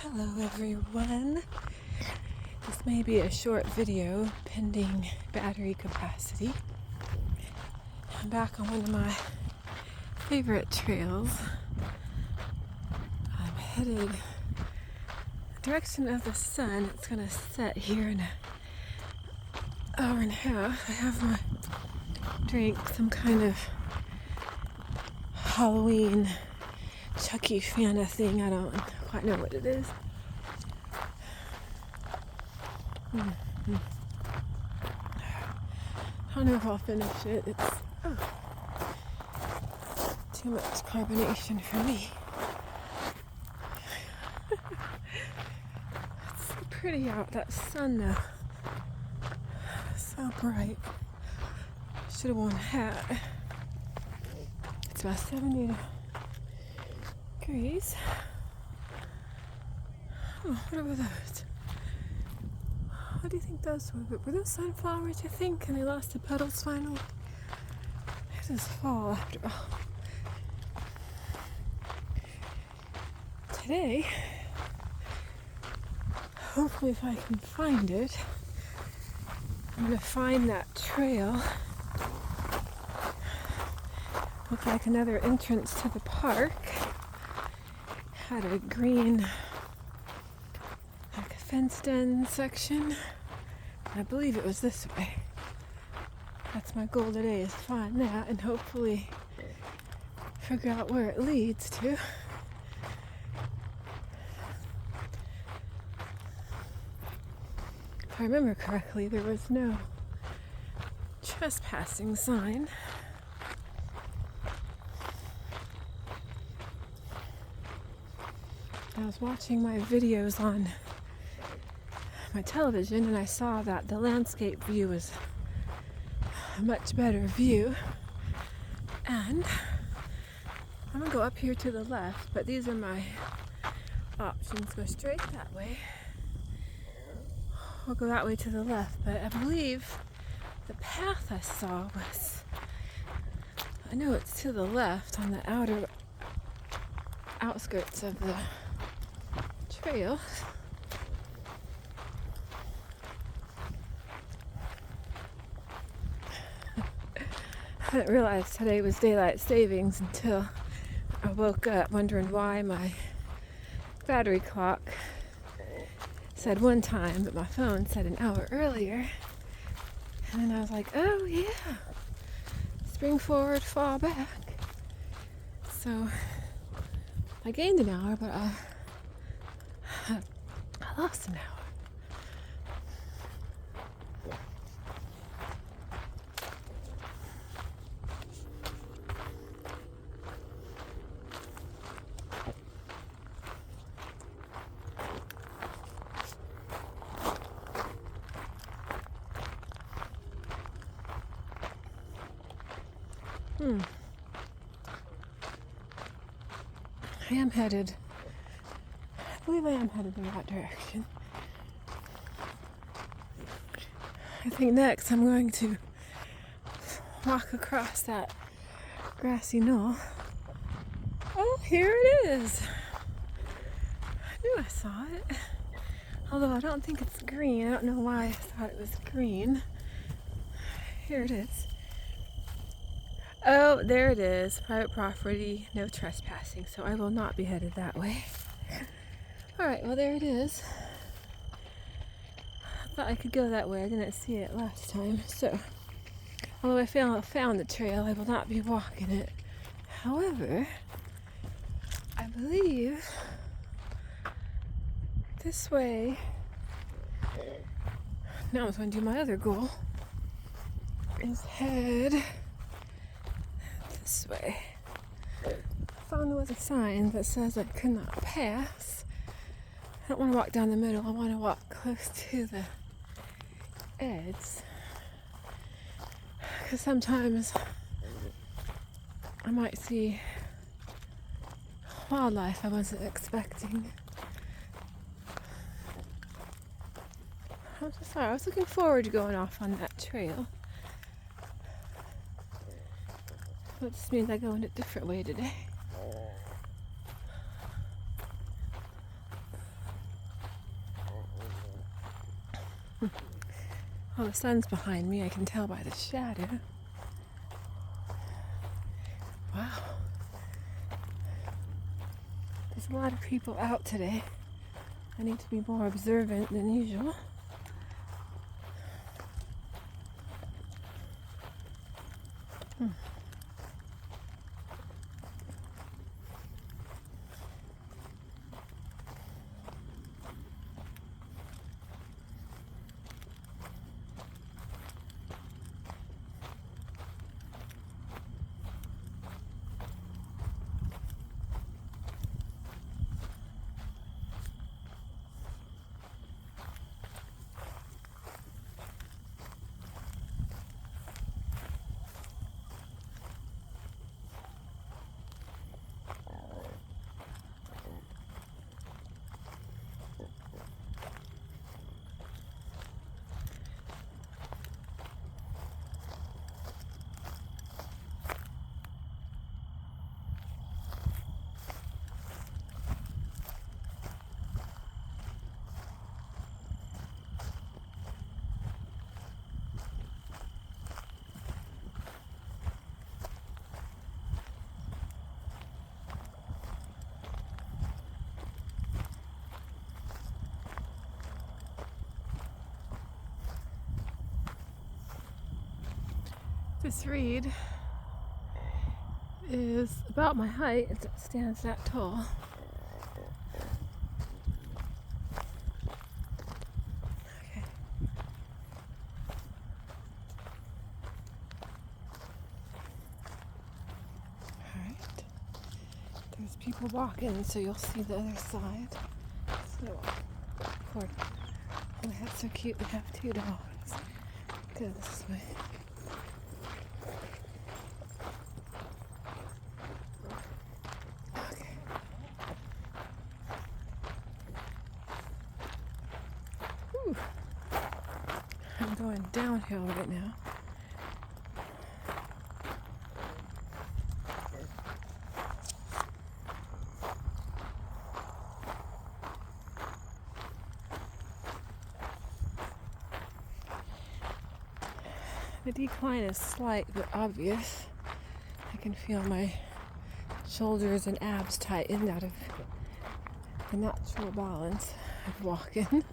Hello everyone. This may be a short video pending battery capacity. I'm back on one of my favorite trails. I'm headed the direction of the sun. It's gonna set here in an hour and a half. I have my drink, some kind of Halloween Chucky Fanta thing. I don't quite know what it is. I don't know if I'll finish it. It's too much carbonation for me. It's so pretty out. That sun though, so bright. Should have worn a hat. It's about 70 degrees. Oh, what were those? What do you think those were? Were those sunflowers, you think? And they lost the petals finally? It is fall after all. Today, hopefully if I can find it, I'm going to find that trail. Looked like another entrance to the park. Had a green, like a fenced-in section. I believe it was this way. That's my goal today, is find that and hopefully figure out where it leads to. If I remember correctly, there was no trespassing sign. I was watching my videos on my television and I saw that the landscape view was a much better view, and I'm gonna go up here to the left, but these are my options. Go straight that way, I'll go that way to the left, but I believe the path I saw was, I know it's to the left on the outer outskirts of the trail. I didn't realize today was daylight savings until I woke up wondering why my battery clock said one time, but my phone said an hour earlier. And then I was like, oh yeah, spring forward, fall back. So I gained an hour, but I lost an hour. I believe I am headed in that direction. I think next I'm going to walk across that grassy knoll. Oh, here it is. I knew I saw it. Although I don't think it's green. I don't know why I thought it was green. Here it is. Oh, there it is. Private property, no trespassing. So I will not be headed that way. Alright, well there it is. I thought I could go that way. I didn't see it last time. So, although I found the trail, I will not be walking it. However, I believe this way. Now I'm going to do my other goal. Is head this way. I found there was a sign that says I could not pass. I don't want to walk down the middle. I want to walk close to the edge. Because sometimes I might see wildlife I wasn't expecting. I'm so sorry. I was looking forward to going off on that trail. Which means I go in a different way today. Oh, the sun's behind me. I can tell by the shadow. Wow. There's a lot of people out today. I need to be more observant than usual. This reed is about my height. It stands that tall. Okay. Alright. There's people walking, so you'll see the other side. So, oh, that's so cute. We have 2 dogs. Go this way. I'm going downhill right now. The decline is slight but obvious. I can feel my shoulders and abs tightened out of the natural balance of walking.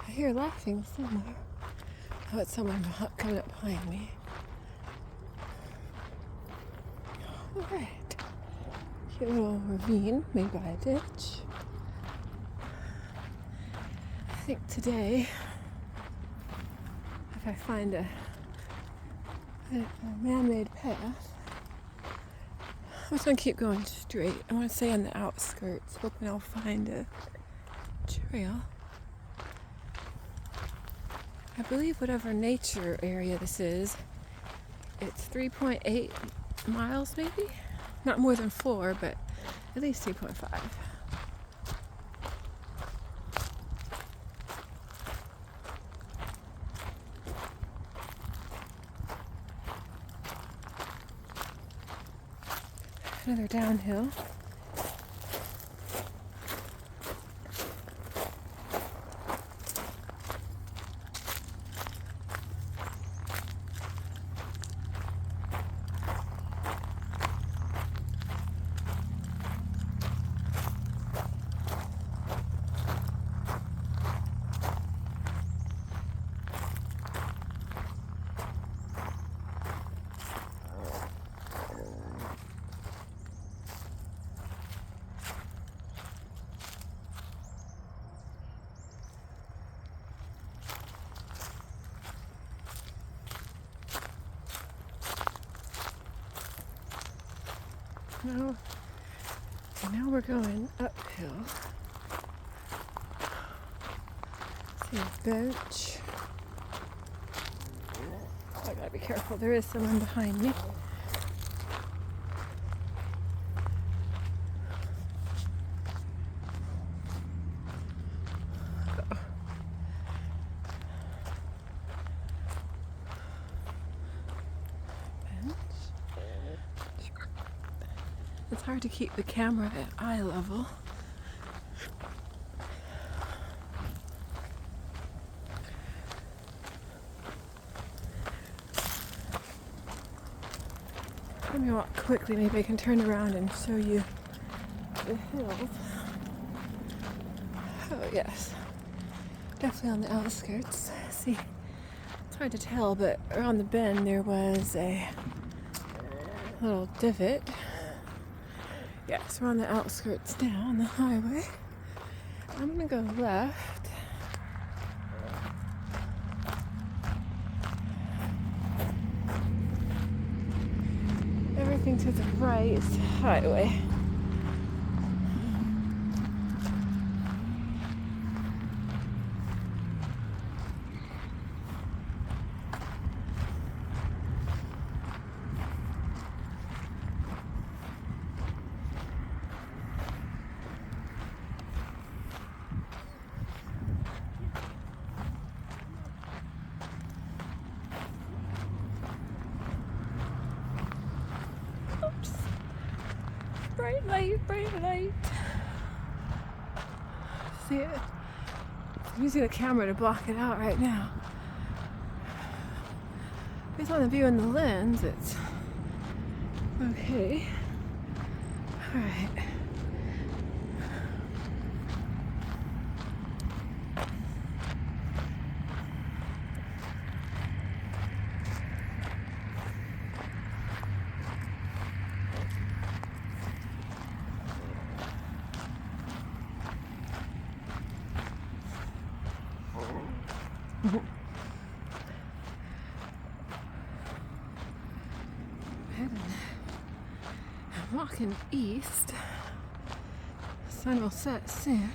I hear laughing somewhere. Oh, it's someone coming up behind me. Alright. Cute little ravine made by a ditch. I think today, if I find a man-made path, I'm just going to keep going straight. I want to stay on the outskirts, hoping I'll find a trail. I believe whatever nature area this is, it's 3.8 miles maybe? Not more than 4, but at least 3.5. Another downhill. Now we're going uphill. See a bench. I gotta be careful. There is someone behind me. It's hard to keep the camera at eye level. Let me walk quickly, maybe I can turn around and show you the hills. Oh yes, definitely on the outskirts. See, it's hard to tell, but around the bend there was a little divot. Yes, we're on the outskirts now on the highway. I'm gonna go left. Everything to the right is the highway. Oops. Bright light, bright light. See it? I'm using the camera to block it out right now. Based on the view in the lens, it's okay. Alright. I'm walking east. The sun will set soon.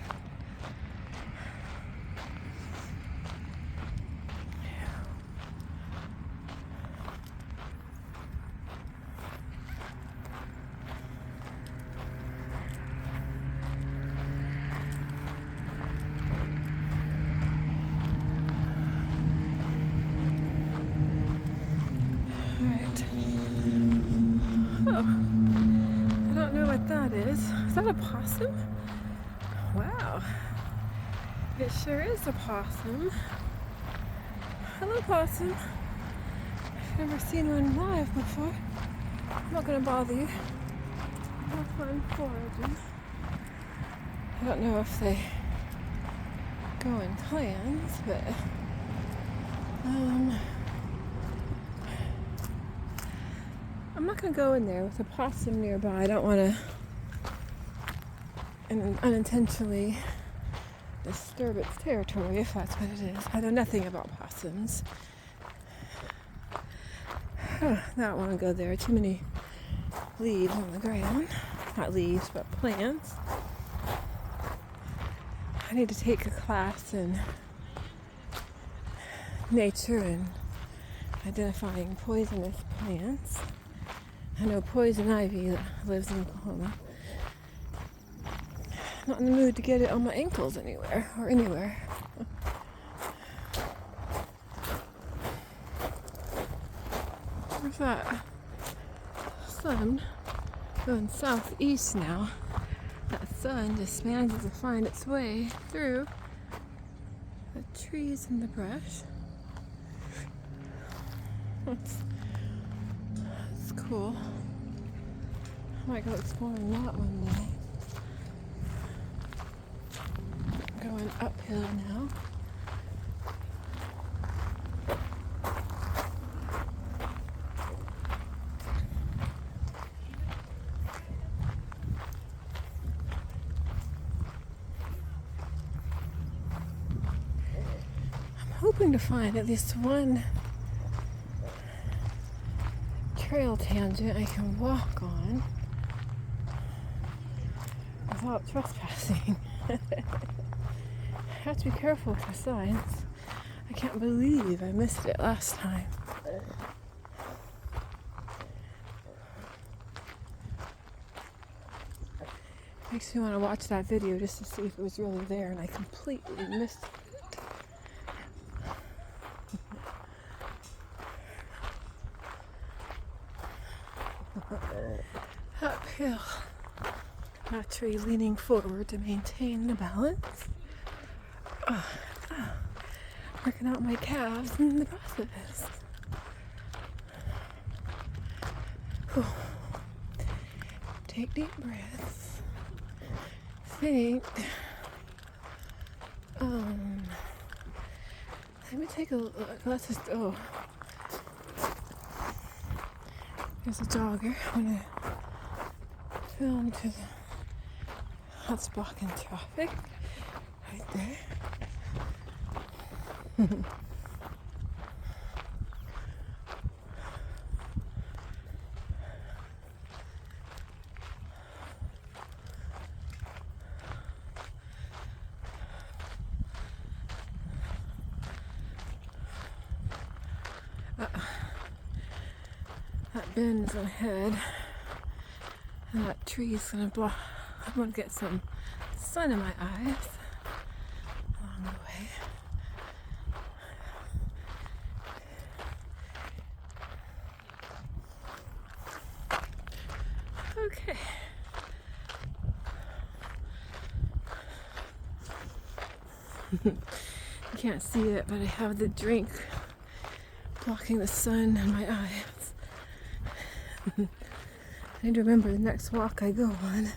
Oh, I don't know what that is. Is that a possum? Wow. It sure is a possum. Hello, possum. I've never seen one live before. I'm not going to bother you. Have fun foraging. I don't know if they go in clans, but I'm not going to go in there with a possum nearby. I don't want to unintentionally disturb its territory, if that's what it is. I know nothing about possums. I don't want to go there. Too many leaves on the ground. Not leaves, but plants. I need to take a class in nature and identifying poisonous plants. I know poison ivy that lives in Oklahoma. Not in the mood to get it on my ankles anywhere. Where's that sun going southeast now? That sun just manages to find its way through the trees and the brush. That's cool. I might go exploring that one day. Going uphill now. I'm hoping to find at least one trail tangent I can walk on without trespassing. I have to be careful with the signs. I can't believe I missed it last time. Makes me want to watch that video just to see if it was really there, and I completely missed it. Uphill. Naturally leaning forward to maintain the balance. Working out my calves in the process. Whew. Take deep breaths. Think. Let me take a look. Let's just. There's a jogger. I'm gonna film to that's blocking traffic right there. That bend is ahead, and that tree is gonna block. I'm gonna get some sun in my eyes along the way. Okay. You can't see it, but I have the drink blocking the sun in my eyes. I need to remember the next walk I go on.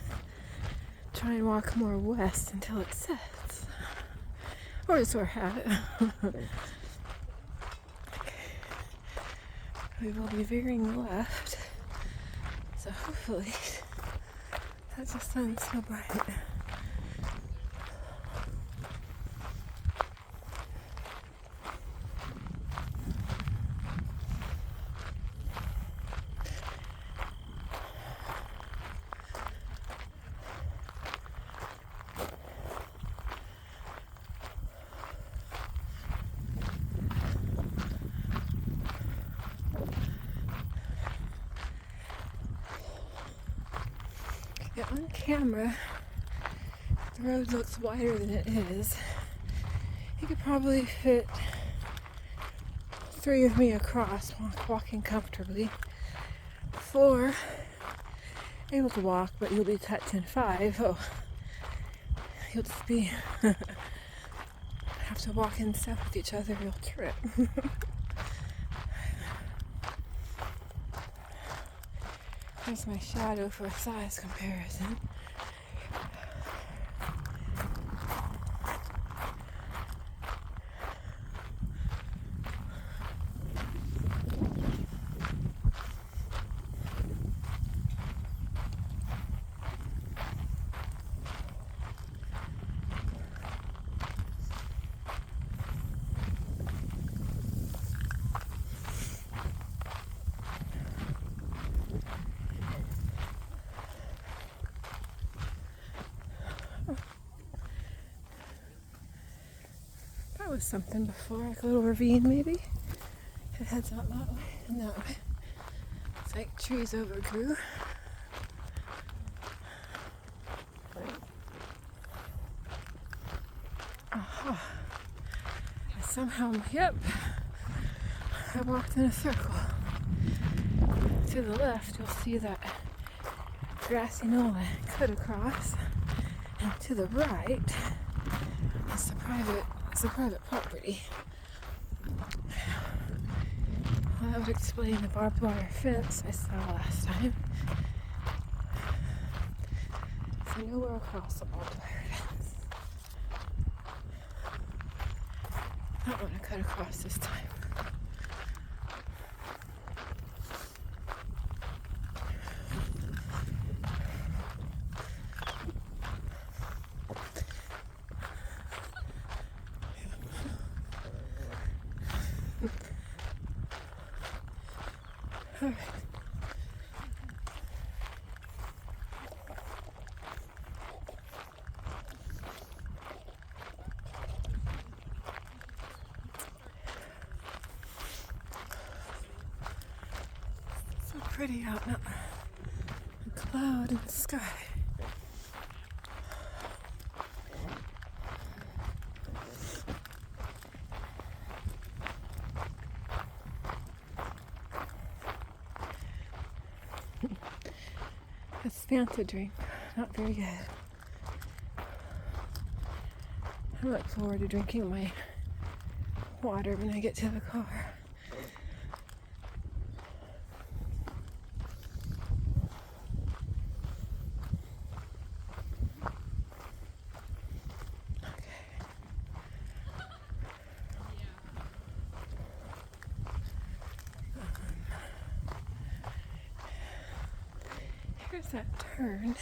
Try and walk more west until it sets. Or just where I have it. We will be veering left. So hopefully that's the sun so bright. Yeah, on camera, the road looks wider than it is. You could probably fit 3 of me across, walking comfortably. 4 able to walk, but you'll be touching 5. Oh, you'll just be have to walk in step with each other. You'll trip. There's my shadow for a size comparison. That was something before, like a little ravine maybe. It heads out that way and that way. It's like trees overgrew. Aha. I somehow, I walked in a circle. To the left, you'll see that grassy knoll I cut across. And to the right, it's a private property. Well, that would explain the barbed wire fence I saw last time. So nowhere across the barbed wire fence. Not one I cut across this time. All right. So pretty out now. A cloud in the sky. It's Fanta drink. not very good. I look forward to drinking my water when I get to the car. Here's that turn.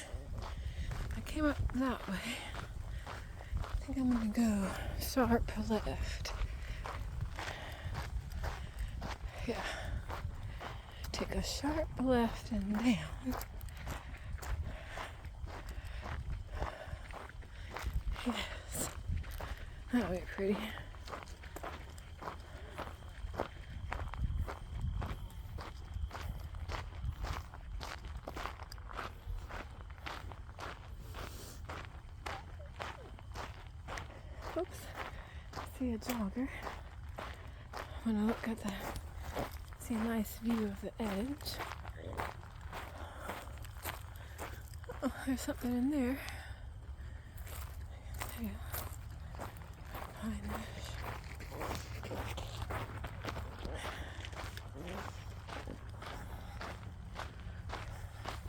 I came up that way. I think I'm gonna go sharp left. Yeah. Take a sharp left and down. Yes. That'll be pretty. Oops. I see a jogger. When I look at the, see a nice view of the edge. Oh, there's something in there. Yeah. Behind this.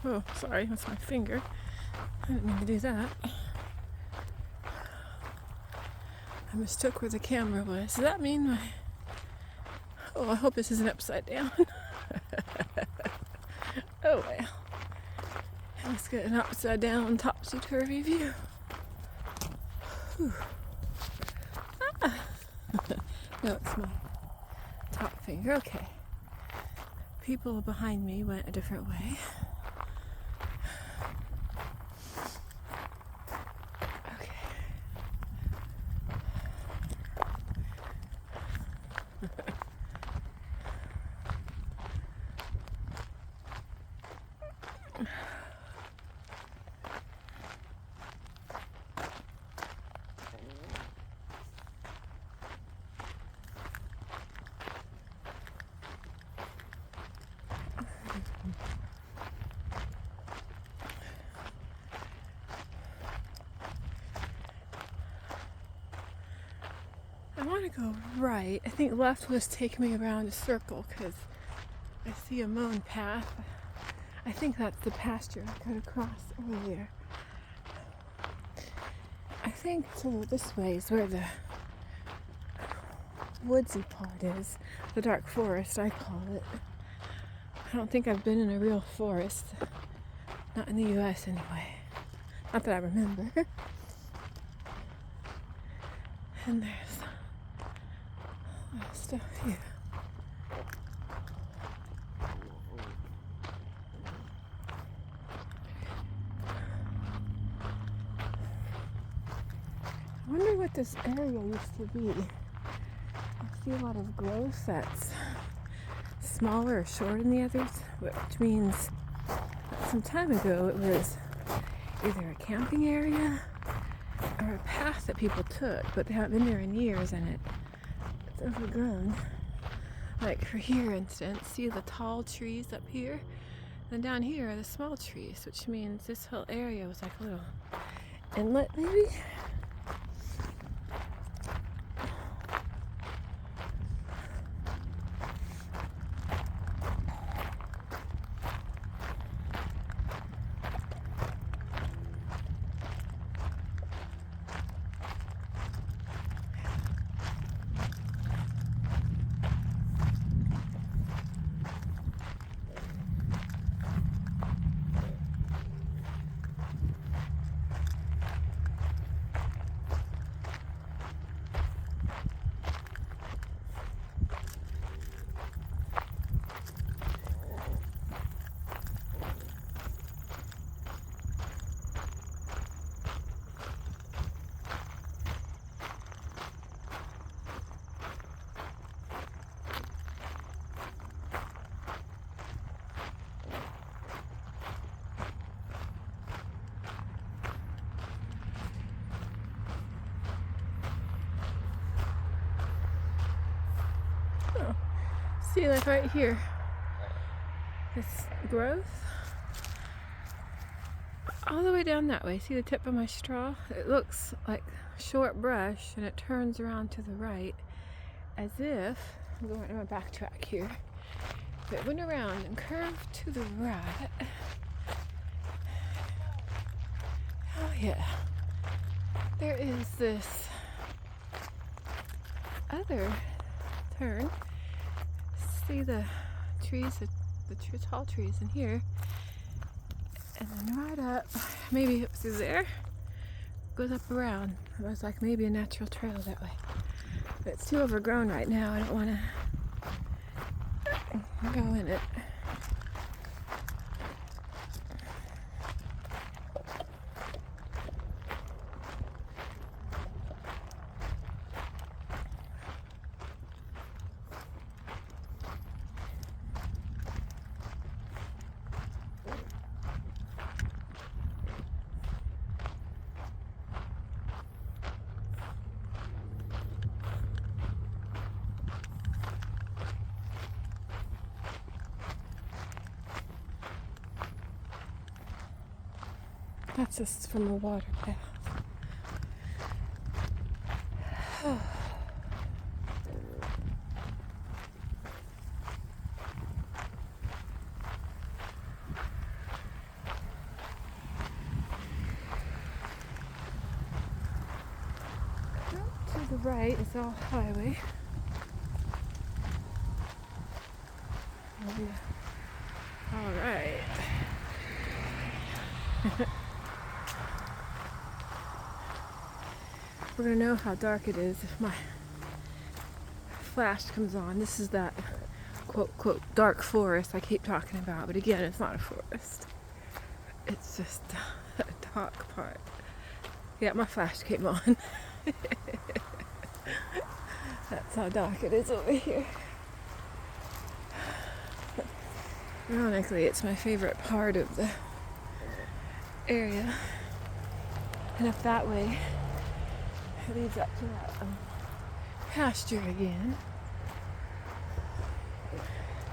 Oh, sorry, that's my finger. I didn't mean to do that. I mistook where the camera was. Does that mean my... Oh, I hope this isn't upside down. Oh well. Let's get an upside down, topsy-turvy view. Ah. No, it's my top finger. Okay. People behind me went a different way. I want to go right. I think left was taking me around a circle because I see a mown path. I think that's the pasture I cut across earlier. I think this way is where the woodsy part is. The dark forest, I call it. I don't think I've been in a real forest. Not in the US anyway. Not that I remember. And there's stuff here. I wonder what this area used to be. I see a lot of growth that's smaller or shorter than the others, which means that some time ago it was either a camping area or a path that people took, but they haven't been there in years and it's overgrown. Like for here, instance, see the tall trees up here? And down here are the small trees, which means this whole area was like a little inlet, maybe? Oh, see, like right here, this growth. all the way down that way. See the tip of my straw? It looks like a short brush, and it turns around to the right as if, I'm going to backtrack here, if it went around and curved to the right. Oh yeah, there is this other turn. See the trees, the tall trees in here, and then right up, maybe it was there, goes up around. It was like maybe a natural trail that way. But it's too overgrown right now. I don't want to go in it. That's just from a water path. To the right is all highway. Oh, yeah. All right. We're gonna know how dark it is if my flash comes on. This is that quote quote dark forest I keep talking about, but again, it's not a forest. It's just a dark part. Yeah, my flash came on. That's how dark it is over here. Ironically, it's my favorite part of the area. And up that way, it leads up to that pasture again.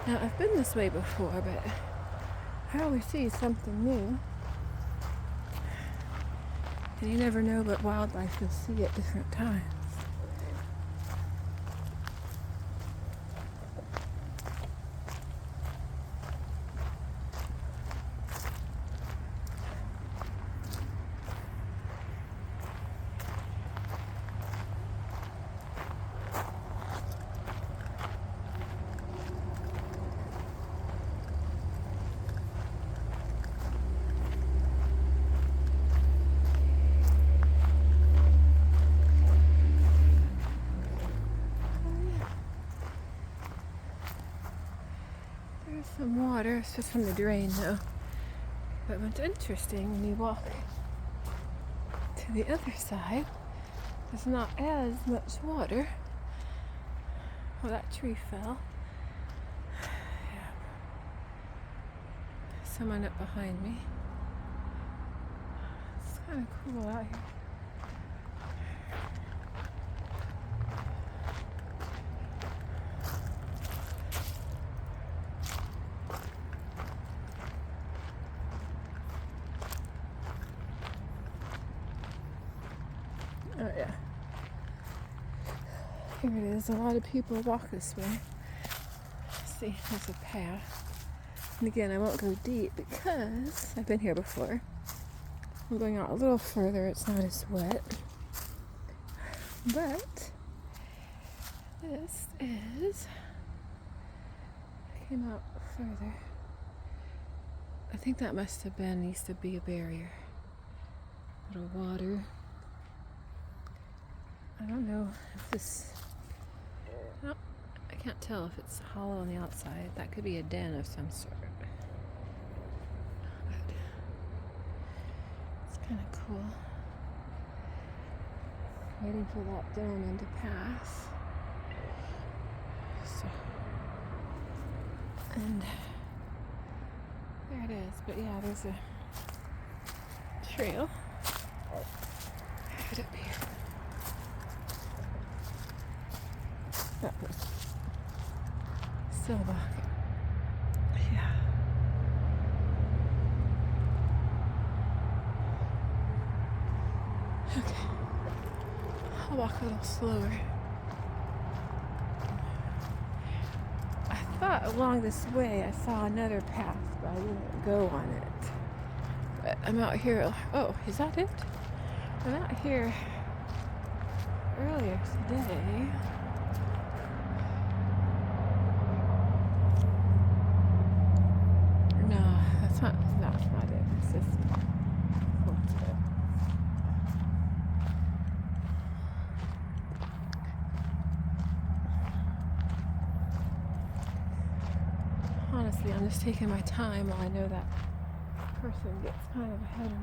Now, I've been this way before, but I always see something new. And you never know what wildlife you'll see at different times. Some water, it's just from the drain though. But what's interesting when you walk to the other side, there's not as much water. Oh, that tree fell. Yeah. Someone up behind me. It's kind of cool out here. Oh yeah. Here it is. A lot of people walk this way. See, there's a path. And again, I won't go deep because I've been here before. I'm going out a little further. It's not as wet. But this is... I came out further. I think that must have been, used to be a barrier. A little water. I don't know if this... I can't tell if it's hollow on the outside. That could be a den of some sort. But it's kind of cool. Waiting for that gentleman to pass. So, and there it is. But yeah, there's a trail right up here. That was Silva. Yeah. I'll walk a little slower. I thought along this way I saw another path, but I didn't go on it. But I'm out here. Oh, is that it? I'm out here earlier today. No, that's not it. It's just what's it? Honestly, I'm just taking my time while I know that person gets kind of ahead of me.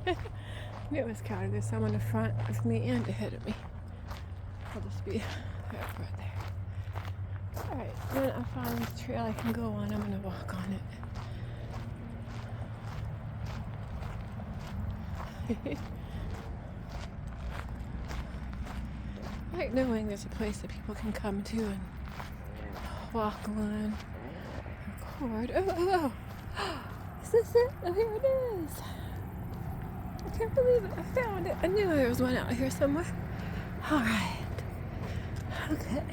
I knew it was counting. There's someone in front of me and ahead of me. I'll just be right there. Alright, then I find this trail I can go on. I'm gonna walk on it. I like knowing there's a place that people can come to and walk on, record. Oh. Is this it? Oh, here it is. I can't believe it. I found it. I knew there was one out here somewhere. All right. Okay.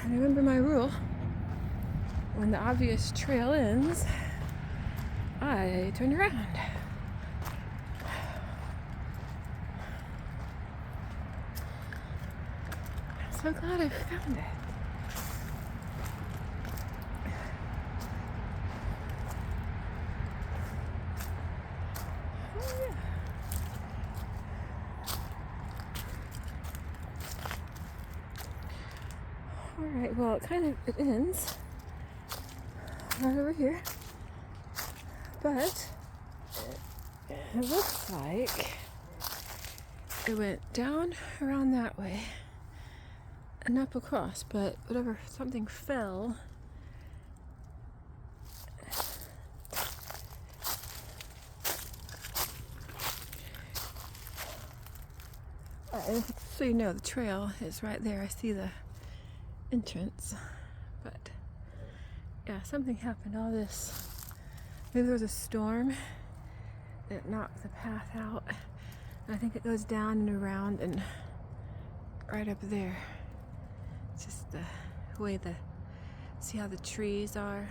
I remember my rule. When the obvious trail ends, I turn around. I'm so glad I found it. Alright, well, it ends right over here, but it looks like it went down around that way and up across, but whatever, something fell. So you know, the trail is right there. I see the entrance, but yeah, something happened. All this, maybe there was a storm that knocked the path out. And I think it goes down and around and right up there. It's just the way see how the trees are?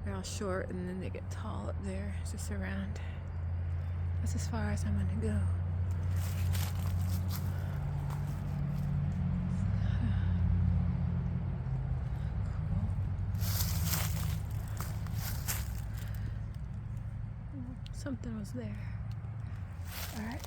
They're all short and then they get tall up there. It's just around. That's as far as I'm gonna go. Something was there. All right.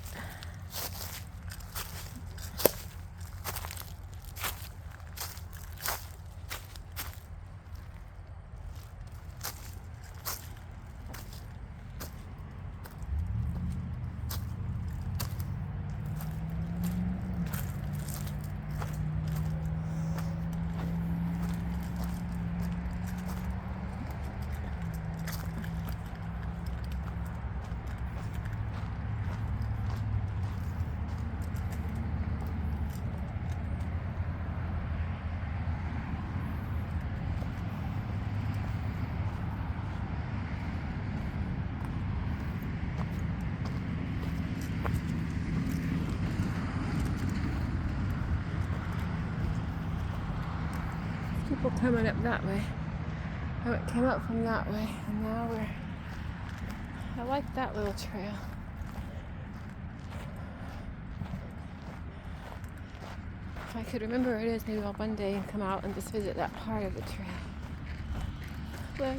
People coming up that way. I came up from that way, and now I like that little trail. If I could remember where it is, maybe I'll one day come out and just visit that part of the trail. Well,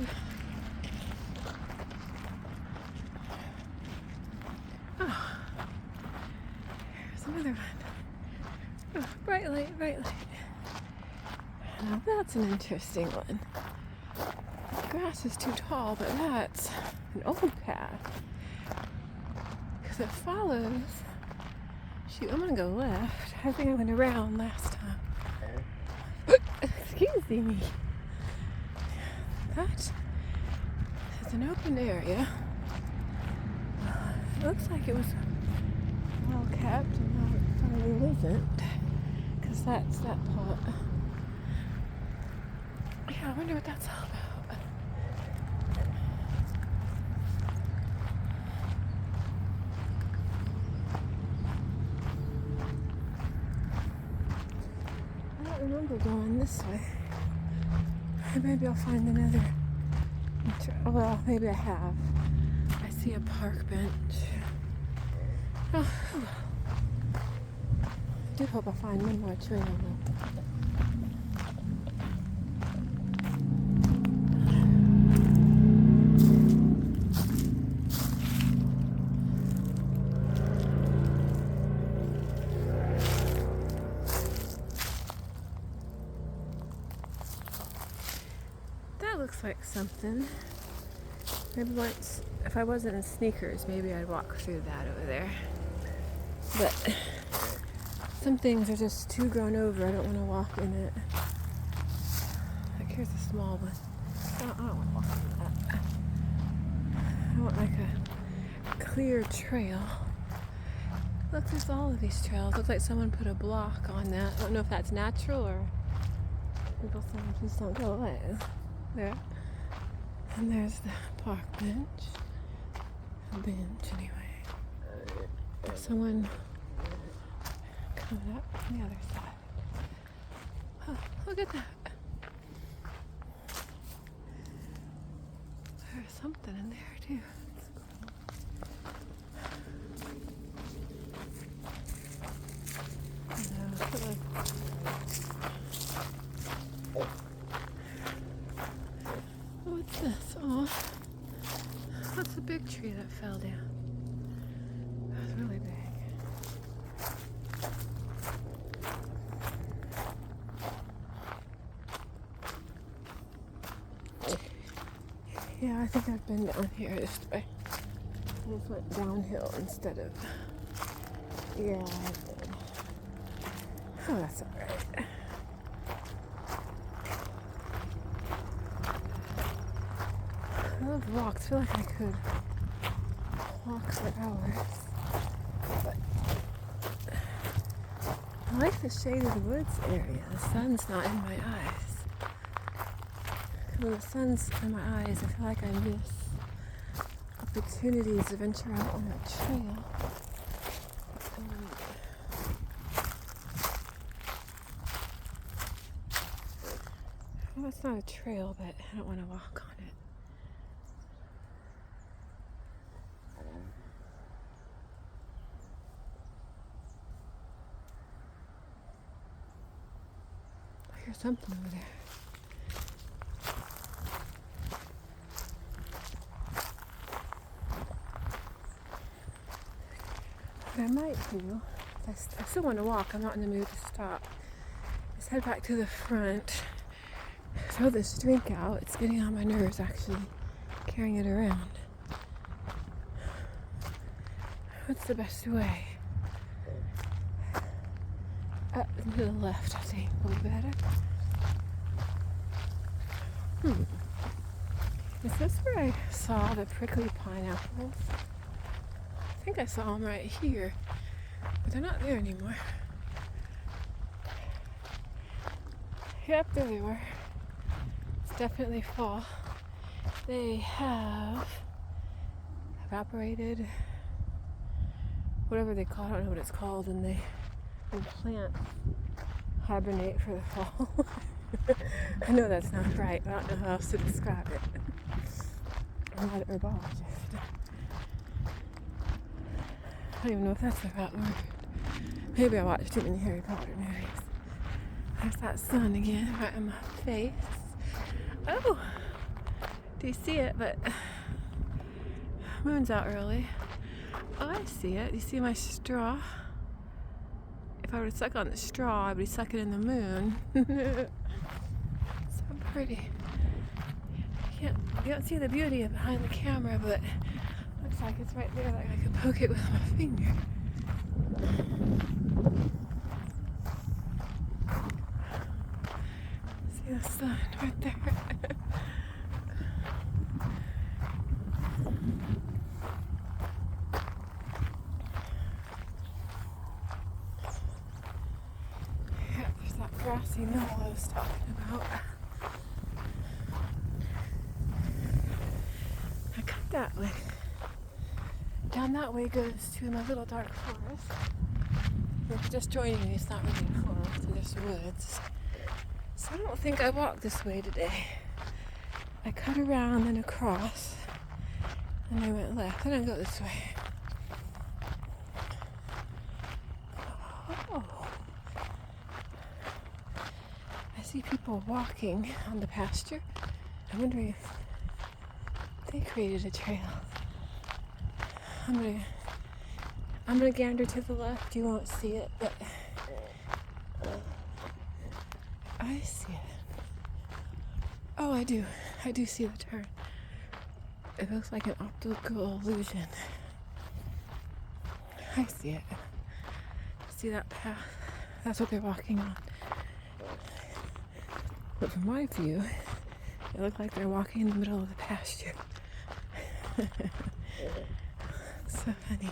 oh, here's another one. Oh, bright light, bright light. Now that's an interesting one. The grass is too tall, but that's an old path. Because it follows. Shoot, I'm gonna go left. I think I went around last time. Excuse me. That is an open area. It looks like it was well kept, and now it probably isn't. Because that's that part. Yeah, I wonder what that's all about. I don't remember going this way. Maybe I'll find another. Well, maybe I have. I see a park bench. Oh, I do hope I find one more trail though. That looks like something. Maybe once, if I wasn't in sneakers, maybe I'd walk through that over there. But some things are just too grown over. I don't want to walk in it. Like here's a small one. I don't want to walk in that. I want like a clear trail. Look, there's all of these trails. Looks like someone put a block on that. I don't know if that's natural or people saying please don't go away. There. And there's the park bench. A bench anyway. Someone coming up from the other side. Oh, look at that. There's something in there too. What's this? Oh, that's a big tree that fell down. That was really big. Yeah, I think I've been down here this way. I just went downhill instead of. Yeah, I did. Oh, that's alright. I love walks. I feel like I could walk for hours. But I like the shade of the woods area. The sun's not in my eyes. When the sun's in my eyes, I feel like I miss opportunities to venture out on a trail. Well, it's not a trail, but I don't want to walk on it. I hear something over there. What I might do, I still want to walk, I'm not in the mood to stop, is head back to the front, throw this drink out. It's getting on my nerves actually, carrying it around. What's the best way? Up and to the left, I think, will be better. Is this where I saw the prickly pineapples? I think I saw them right here, but they're not there anymore. Yep, there they were. It's definitely fall. They have evaporated, whatever they call it, I don't know what it's called, and plants hibernate for the fall. I know that's not right, but I don't know how else to describe it. I'm not an herbologist. I don't even know if that's the right word. Maybe I watched too many Harry Potter movies. There's that sun again, right in my face. Oh! Do you see it? But moon's out early. Oh, I see it. Do you see my straw? If I were to suck on the straw, I'd be sucking in the moon. So pretty. you don't see the beauty of behind the camera, but looks like it's right there, like I could poke it with my finger. See the sun right there. Yeah, there's that grassy knoll I was talking about. I cut that way. Down that way goes to my little dark forest. If you're just joining me, it's not really a forest, it's just woods. So I don't think I walked this way today. I cut around and across, and I went left. I didn't go this way. Oh. I see people walking on the pasture. I'm wondering if they created a trail. I'm gonna gander to the left. You won't see it, but I see it. Oh, I do see the turn. It looks like an optical illusion. I see it. See that path? That's what they're walking on. But from my view, it looked like they're walking in the middle of the pasture. So funny.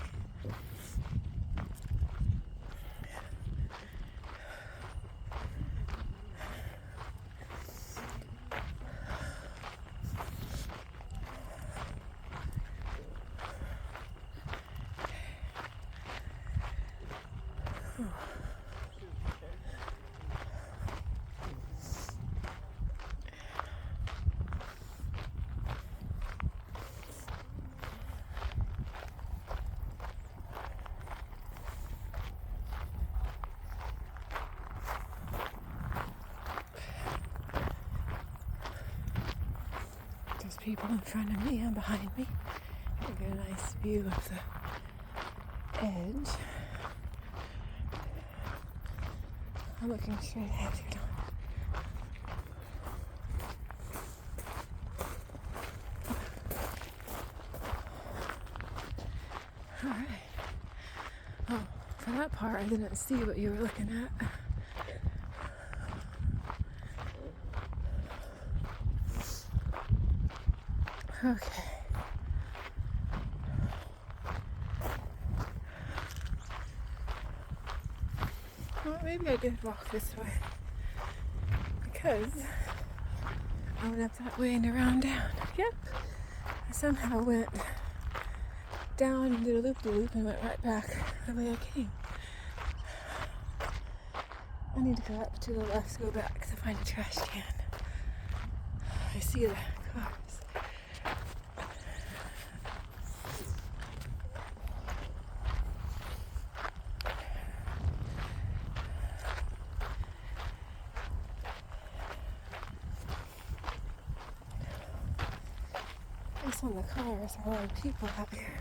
There's people in front of me and behind me. I get a nice view of the edge. I'm looking straight ahead. Alright. Oh, for that part I didn't see what you were looking at. Okay. Well, maybe I did walk this way. Because I went up that way and around down. Yep. I somehow went down and did a loop-de-loop and went right back the way I came. I need to go up to the left to go back to find a trash can. I see the cars. Based on the cars, there are a lot of people out here.